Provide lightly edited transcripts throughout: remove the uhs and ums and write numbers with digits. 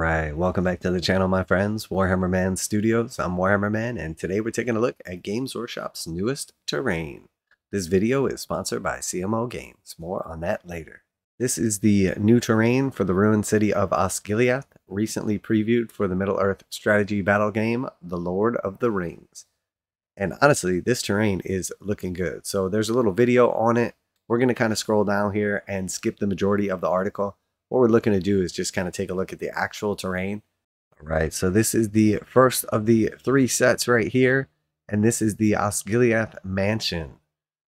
Alright, welcome back to the channel, my friends. Warhammer Man Studios. I'm Warhammer Man, and today we're taking a look at Games Workshop's newest terrain. This video is sponsored by CMO Games. More on that later. This is the new terrain for the ruined city of Osgiliath, recently previewed for the Middle-earth strategy battle game, The Lord of the Rings. And honestly, this terrain is looking good. So there's a little video on it. We're going to kind of scroll down here and skip the majority of the article. What we're looking to do is just kind of take a look at the actual terrain. All right, so this is the first of the three sets right here, and this is the Osgiliath Mansion.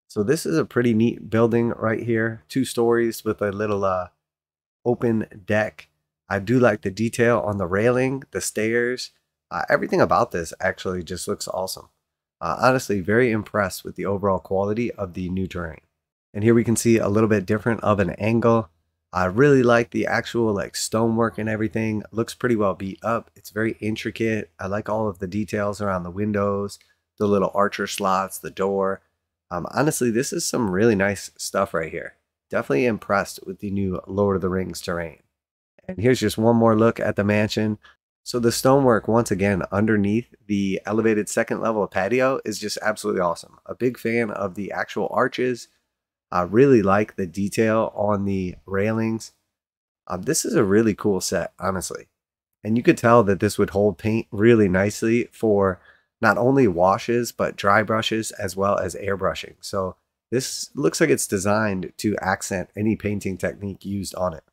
So this is a pretty neat building right here, 2 stories with a little open deck. I do like the detail on the railing, the stairs. Everything about this actually just looks awesome. Honestly, very impressed with the overall quality of the new terrain. And here we can see a little bit different of an angle. I really like the actual stonework and everything. It looks pretty well beat up. It's very intricate. I like all of the details around the windows, the little archer slots, the door. Honestly, this is some really nice stuff right here. Definitely impressed with the new Lord of the Rings terrain. And here's just one more look at the mansion. So the stonework, once again, underneath the elevated second level patio is just absolutely awesome. A big fan of the actual arches. I really like the detail on the railings. This is a really cool set, honestly. And you could tell that this would hold paint really nicely for not only washes, but dry brushes as well as airbrushing. So this looks like it's designed to accent any painting technique used on it.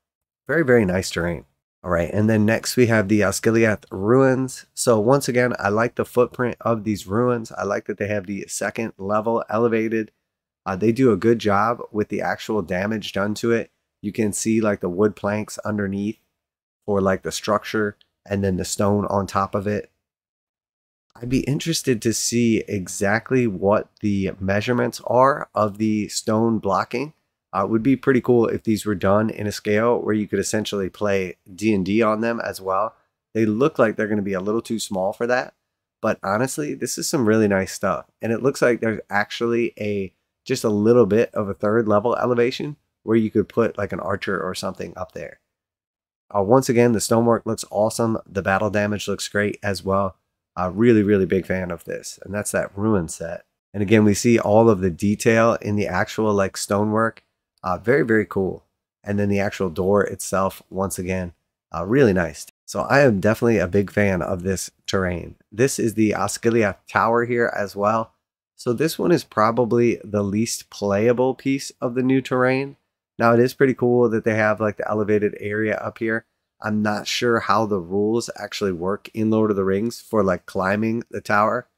Very, very nice terrain. All right, and then next we have the Osgiliath Ruins. So once again, I like the footprint of these ruins. I like that they have the second level elevated. They do a good job with the actual damage done to it. You can see the wood planks underneath for the structure and then the stone on top of it. I'd be interested to see exactly what the measurements are of the stone blocking. It would be pretty cool if these were done in a scale where you could essentially play D&D on them as well. They look like they're going to be a little too small for that. But honestly, this is some really nice stuff. And it looks like there's actually just a little bit of a third level elevation where you could put an archer or something up there. Once again, the stonework looks awesome. The battle damage looks great as well. Really, really big fan of this. And that's that ruin set. And again, we see all of the detail in the actual stonework. Very, very cool. And then the actual door itself, once again, really nice. So I am definitely a big fan of this terrain. This is the Osgiliath Tower here as well. So this one is probably the least playable piece of the new terrain. Now it is pretty cool that they have the elevated area up here. I'm not sure how the rules actually work in Lord of the Rings for climbing the tower.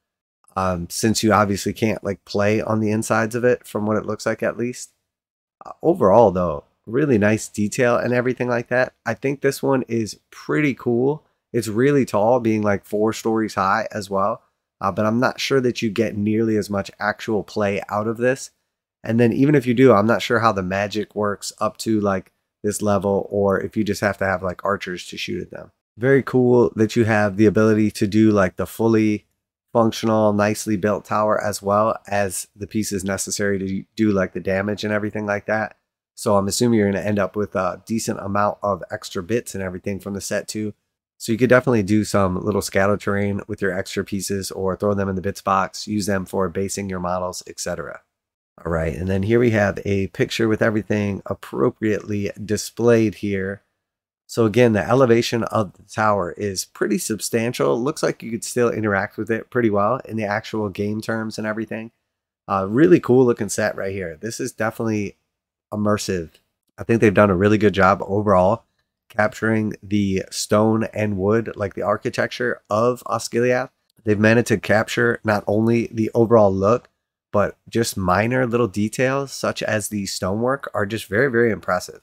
Since you obviously can't play on the insides of it from what it looks like at least. Overall though, really nice detail and everything like that. I think this one is pretty cool. It's really tall, being 4 stories high as well. But I'm not sure that you get nearly as much actual play out of this. And then even if you do, I'm not sure how the magic works up to this level, or if you just have to have archers to shoot at them. Very cool that you have the ability to do the fully functional, nicely built tower as well as the pieces necessary to do the damage and everything like that. So I'm assuming you're going to end up with a decent amount of extra bits and everything from the set too. So you could definitely do some little scatter terrain with your extra pieces or throw them in the bits box, use them for basing your models, etc. All right, and then here we have a picture with everything appropriately displayed here. So again, the elevation of the tower is pretty substantial. Looks like you could still interact with it pretty well in the actual game terms and everything. Really cool looking set right here. This is definitely immersive. I think they've done a really good job overall capturing the stone and wood, the architecture of Osgiliath. They've managed to capture not only the overall look, but just minor little details such as the stonework are just very, very impressive.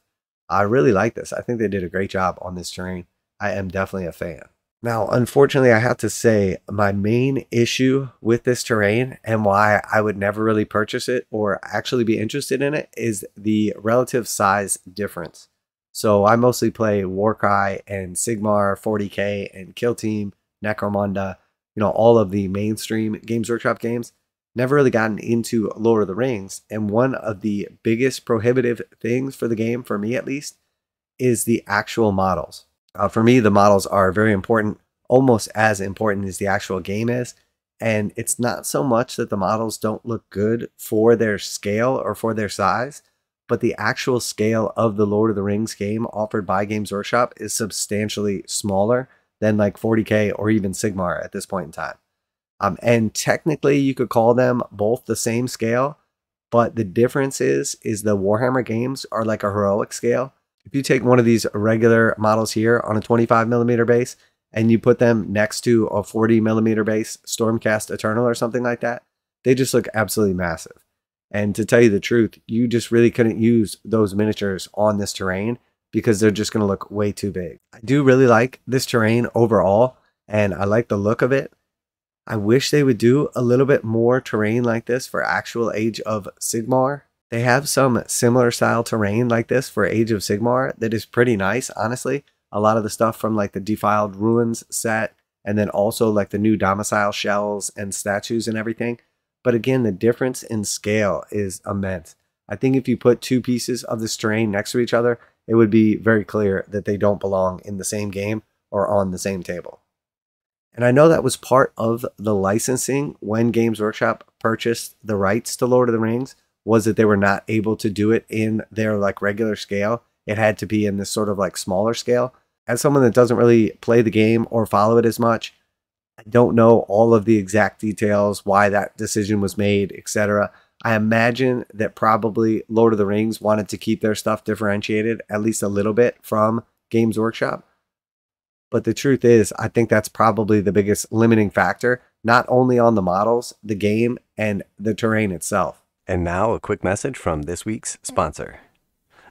I really like this. I think they did a great job on this terrain. I am definitely a fan. Now, unfortunately, I have to say my main issue with this terrain and why I would never really purchase it or actually be interested in it is the relative size difference. So I mostly play Warcry and Sigmar, 40k, and Kill Team, Necromunda, all of the mainstream Games Workshop games. Never really gotten into Lord of the Rings, and one of the biggest prohibitive things for the game, for me at least, is the actual models. For me, the models are very important, almost as important as the actual game is. And it's not so much that the models don't look good for their scale or for their size, but the actual scale of the Lord of the Rings game offered by Games Workshop is substantially smaller than like 40K or even Sigmar at this point in time. And technically you could call them both the same scale, but the difference is the Warhammer games are like a heroic scale. If you take one of these regular models here on a 25mm base and you put them next to a 40mm base Stormcast Eternal or something like that, they just look absolutely massive. And to tell you the truth, you just really couldn't use those miniatures on this terrain because they're just going to look way too big. I do really like this terrain overall, and I like the look of it. I wish they would do a little bit more terrain like this for actual Age of Sigmar. They have some similar style terrain like this for Age of Sigmar that is pretty nice, honestly. A lot of the stuff from like the Defiled Ruins set, and then also like the new domicile shells and statues and everything. But again, the difference in scale is immense. I think if you put two pieces of this terrain next to each other, it would be very clear that they don't belong in the same game or on the same table. And I know that was part of the licensing when Games Workshop purchased the rights to Lord of the Rings, was that they were not able to do it in their like regular scale. It had to be in this sort of like smaller scale. As someone that doesn't really play the game or follow it as much, I don't know all of the exact details, why that decision was made, etc. I imagine that probably Lord of the Rings wanted to keep their stuff differentiated at least a little bit from Games Workshop. But the truth is, I think that's probably the biggest limiting factor, not only on the models, the game, and the terrain itself. And now a quick message from this week's sponsor.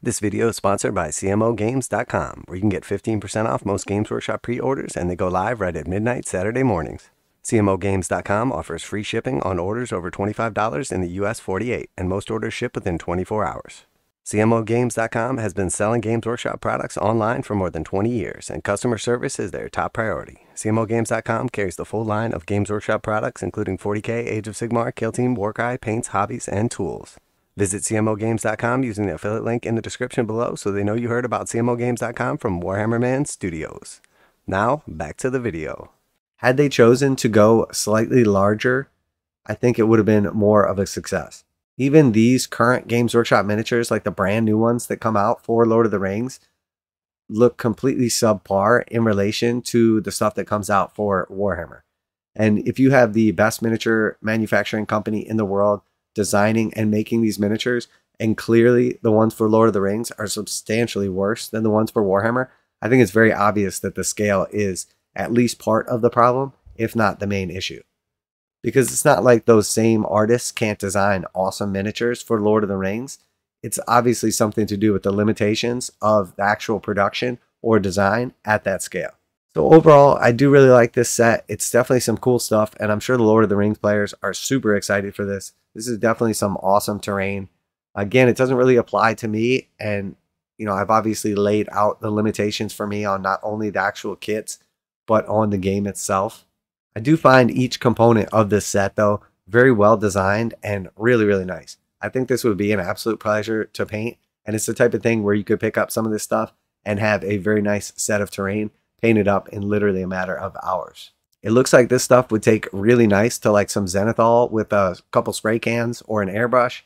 This video is sponsored by CMOgames.com, where you can get 15% off most Games Workshop pre-orders, and they go live right at midnight Saturday mornings. CMOgames.com offers free shipping on orders over $25 in the US 48, and most orders ship within 24 hours. CMOgames.com has been selling Games Workshop products online for more than 20 years, and customer service is their top priority. CMOgames.com carries the full line of Games Workshop products, including 40K, Age of Sigmar, Kill Team, warcry, paints, hobbies, and tools. Visit CMOgames.com using the affiliate link in the description below so they know you heard about CMOgames.com from Warhammer Man Studios. Now, back to the video. Had they chosen to go slightly larger, I think it would have been more of a success. Even these current Games Workshop miniatures, like the brand new ones that come out for Lord of the Rings, look completely subpar in relation to the stuff that comes out for Warhammer. And if you have the best miniature manufacturing company in the world designing and making these miniatures, and clearly the ones for Lord of the Rings are substantially worse than the ones for Warhammer, I think it's very obvious that the scale is at least part of the problem, if not the main issue. Because it's not like those same artists can't design awesome miniatures for Lord of the Rings. It's obviously something to do with the limitations of the actual production or design at that scale. So overall, I do really like this set. It's definitely some cool stuff, and I'm sure the Lord of the Rings players are super excited for this. This is definitely some awesome terrain. Again, it doesn't really apply to me, and I've obviously laid out the limitations for me on not only the actual kits, but on the game itself. I do find each component of this set, though, very well designed and really, really nice. I think this would be an absolute pleasure to paint, and it's the type of thing where you could pick up some of this stuff and have a very nice set of terrain painted up in literally a matter of hours. It looks like this stuff would take really nice to like some zenathal with a couple spray cans or an airbrush,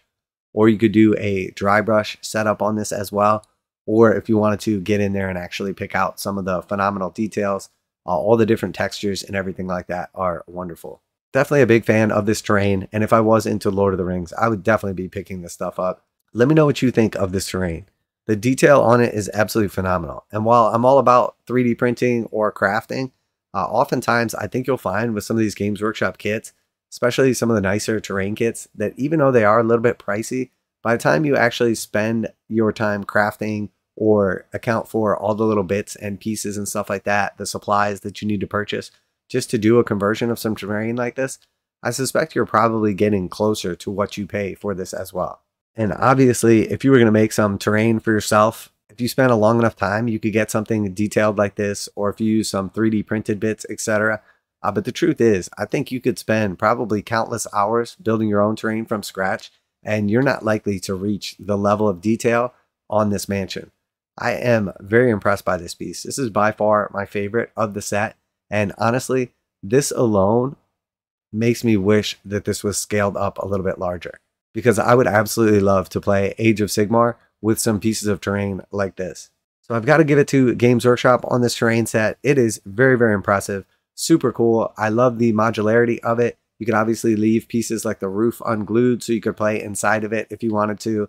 or you could do a dry brush setup on this as well. Or if you wanted to get in there and actually pick out some of the phenomenal details, all the different textures and everything like that are wonderful. Definitely a big fan of this terrain, and if I was into Lord of the Rings, I would definitely be picking this stuff up. Let me know what you think of this terrain. The detail on it is absolutely phenomenal, and while I'm all about 3D printing or crafting, oftentimes I think you'll find with some of these Games Workshop kits, especially some of the nicer terrain kits, that even though they are a little bit pricey, by the time you actually spend your time crafting or account for all the little bits and pieces and stuff like that, the supplies that you need to purchase just to do a conversion of some terrain like this, I suspect you're probably getting closer to what you pay for this as well. And obviously, if you were going to make some terrain for yourself, if you spent a long enough time, you could get something detailed like this, or if you use some 3D printed bits, etc. But the truth is, I think you could spend probably countless hours building your own terrain from scratch, and you're not likely to reach the level of detail on this mansion. I am very impressed by this piece. This is by far my favorite of the set. And honestly, this alone makes me wish that this was scaled up a little bit larger, because I would absolutely love to play Age of Sigmar with some pieces of terrain like this. So I've got to give it to Games Workshop on this terrain set. It is very, very impressive. Super cool. I love the modularity of it. You could obviously leave pieces like the roof unglued so you could play inside of it if you wanted to.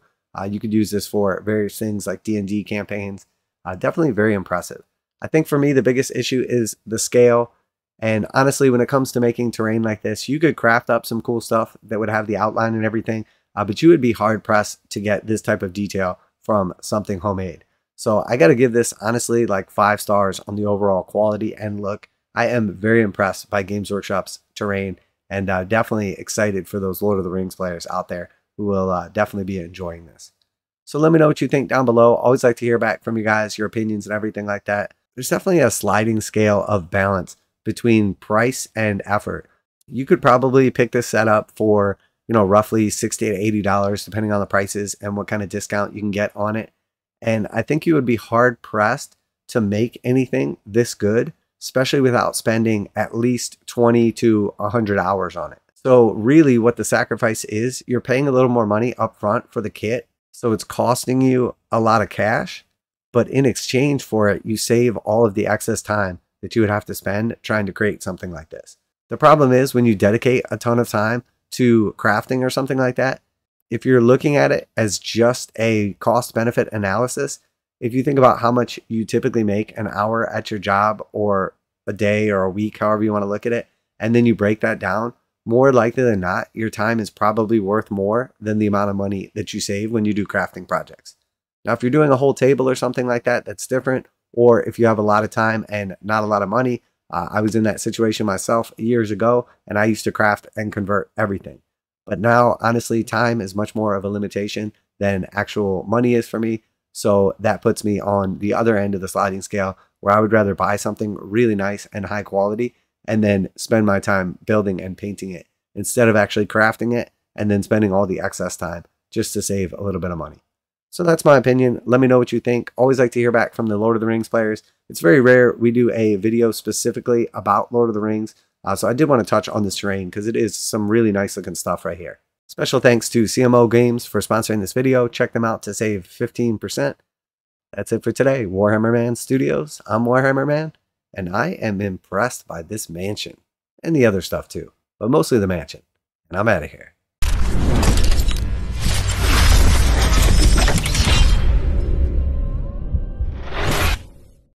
You could use this for various things like D&D campaigns. Definitely very impressive. I think for me, the biggest issue is the scale. And honestly, when it comes to making terrain like this, you could craft up some cool stuff that would have the outline and everything, but you would be hard pressed to get this type of detail from something homemade. So I got to give this honestly like 5 stars on the overall quality and look. I am very impressed by Games Workshop's terrain, and definitely excited for those Lord of the Rings players out there who will definitely be enjoying this. So let me know what you think down below. Always like to hear back from you guys, your opinions and everything like that. There's definitely a sliding scale of balance between price and effort. You could probably pick this setup for, roughly $60 to $80 depending on the prices and what kind of discount you can get on it. And I think you would be hard pressed to make anything this good, especially without spending at least 20 to 100 hours on it. So really what the sacrifice is, you're paying a little more money up front for the kit. So it's costing you a lot of cash, but in exchange for it, you save all of the excess time that you would have to spend trying to create something like this. The problem is when you dedicate a ton of time to crafting or something like that, if you're looking at it as just a cost benefit analysis, if you think about how much you typically make an hour at your job or a day or a week, however you want to look at it, and then you break that down, more likely than not, your time is probably worth more than the amount of money that you save when you do crafting projects. Now, if you're doing a whole table or something like that, that's different. Or if you have a lot of time and not a lot of money, I was in that situation myself years ago, and I used to craft and convert everything. But now, honestly, time is much more of a limitation than actual money is for me. So that puts me on the other end of the sliding scale, where I would rather buy something really nice and high quality and then spend my time building and painting it instead of actually crafting it and then spending all the excess time just to save a little bit of money. So that's my opinion. Let me know what you think. Always like to hear back from the Lord of the Rings players. It's very rare we do a video specifically about Lord of the Rings. So I did want to touch on this terrain because it is some really nice looking stuff right here. Special thanks to CMO Games for sponsoring this video. Check them out to save 15%. That's it for today. Warhammer Man Studios. I'm Warhammer Man, and I am impressed by this mansion and the other stuff too, but mostly the mansion. And I'm out of here.